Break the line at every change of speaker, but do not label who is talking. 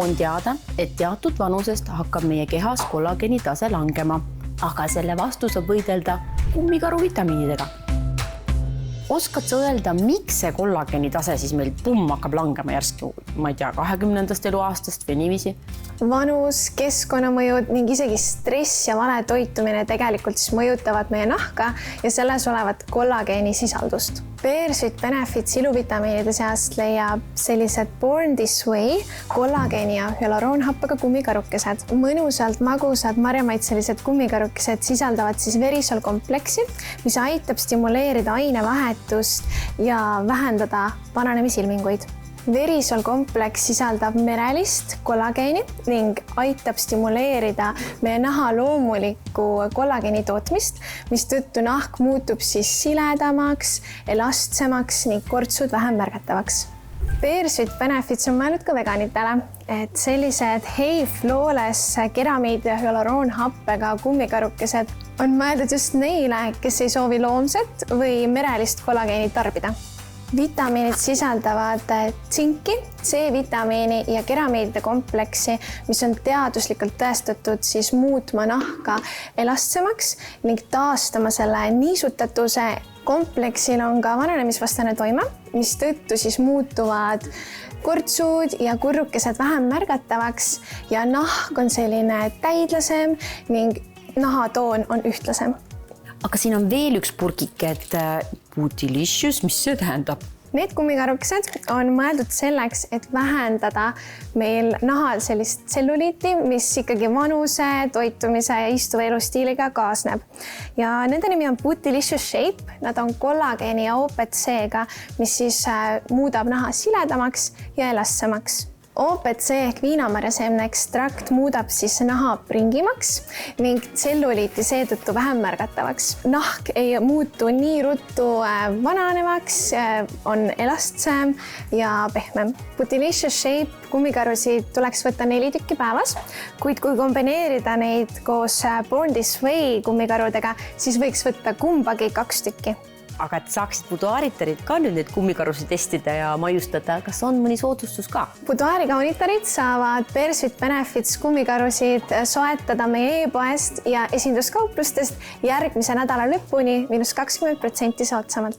On teada, et teatud vanusest hakkab meie kehas kollageeni tase langema, aga selle vastu saab võidelda kummikaru vitamiinidega. Oskad sa öelda, miks see kollageeni tase siis meil hakkab langema järski, ma ei tea, 20. eluaastast või niiviisi?
Vanus, keskkonnamõjud ning isegi stress ja vale toitumine tegelikult siis mõjutavad meie nahka ja selles olevat kollageeni sisaldust. Bearsweet Benefits iluvitamiinide seast leiab sellised Born This Way, kollageeni ja hüaloronhappega kummikarukesed. Mõnusalt magusad marjamaitselised kummikarukesed sisaldavad siis verisolkompleksi, mis aitab stimuleerida ainevahetust ja vähendada vananemisilminguid. Verisolkompleks sisaldab merelist kollageeni ning aitab stimuleerida meie naha loomulikku kollageeni tootmist, mistõttu nahk muutub siis siledamaks, elastsemaks ning kortsud vähem märgatavaks. Bearsweet Benefits on mõeldud ka veganitele, et sellised Flawless keramiid ja hüaloronhappega kummikarukesed on mõeldud just neile, kes ei soovi loomset või merelist kollageeni tarbida. Vitamiinid sisaldavad tsinki, C-vitamiini ja keramiidide kompleksi, mis on teaduslikult tõestatud siis muutma nahka elastsemaks ning taastama selle niisutatuse. Kompleksil on ka vananemisvastane toime, mis tõttu siis muutuvad kortsud ja kurrukesed vähem märgatavaks ja nahk on selline täidlasem ning nahatoon on ühtlasem.
Aga siin on veel üks purgike, et Bootylicious, mis see tähendab?
Need kummikarukesed on mõeldud selleks, et vähendada meil nahal sellist tselluliiti, mis ikkagi vanuse, toitumise ja istuva elustiiliga kaasneb. Ja nende nimi on Bootylicious Shape. Nad on kollageeni ja OPC-ga, mis siis muudab naha siledamaks ja elastsemaks. OPC ehk viinamarjaseemne ekstrakt muudab siis naha pringimaks ning tselluliiti seetõttu vähem märgatavaks. Nahk ei muutu nii ruttu vananevaks, on elastsem ja pehmem. Bootylicious Shape kummikarusid tuleks võtta 4 tükki päevas, kuid kui kombineerida neid koos Born This Way kummikarudega, siis võiks võtta kumbagi 2 tükki.
Aga et saaksid buduaaritarid ka nüüd neid kummikarusid testida ja maiustada, kas on mõni soodustus ka?
Buduaarikaunitarid saavad Bearsweet Benefits kummikarusid soetada meie e-poest ja esinduskauplustest järgmise nädala lõpuni -20% soodsamalt.